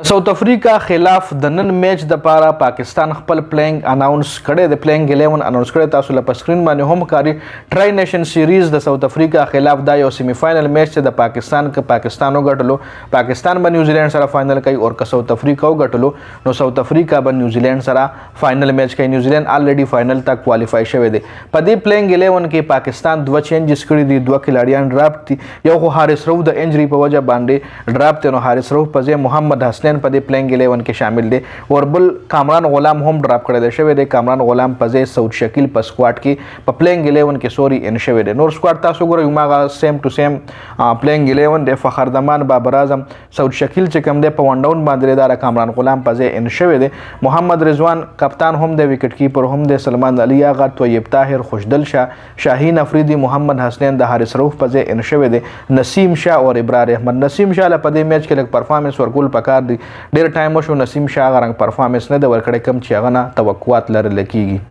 ساوث افریقہ خلاف د نن میچ د پاره پاکستان خپل پلیئنگ اناونس کړي د پلیئنگ الیون اناونس کړي تاسو له سکرین باندې هم کاری ټرای نیشن سیریز د ساوث افریقہ خلاف دا یو سیمی فائنل میچ چې د پاکستان وګټلو پاکستان به نیوزیلینډ سره فائنل کوي او که ساوث افریقہ وګټلو نو ساوث افریقہ به نیوزیلینډ سره فائنل میچ کوي نیوزیلینډ الریډي فائنل ته کوالیفای شوی دی په دې پلیئنگ الیون کې پاکستان دوه چینجز کړي دي دوه کلاړیان ډراپ دي یو خو حارث روف د انجری په وجه باندې ډراپ دی نو حارث روف په ځای محمد حسن په دې پلیئنگ الیون کې شامل دي او بل کامران غلام هم ډراپ کړی دی شوی دی کامران غلام په ځای سعود شکیل په سکواډ کې په پلیئنگ الیون کې سوري ان شوی دی نور سکواډ تاسو ګورئ هماغه سیم ټو سیم پلیئنگ الیون دی فخردمان بابر اعظم سعود شکیل چې کوم دی په ون ډاون باندې دار کامران غلام په ځای ان شوی دی محمد رضوان کپتان هم دی وکټ کیپر هم دی سلمان علي آغا طیب طاهر خوشدل شاه شاهین افریدی محمد حسنین د حارث روف په ځای ان شوی دی نسیم شاه او ابرار احمد نسیم شاه په دې میچ کې لږ پرفارمنس ورکول پکار دی ډیر ټایم وشو نسیم شاه غرنګ پرفارمنس نه د ورکړې کم چې هغه نه توقعات لرل کیږي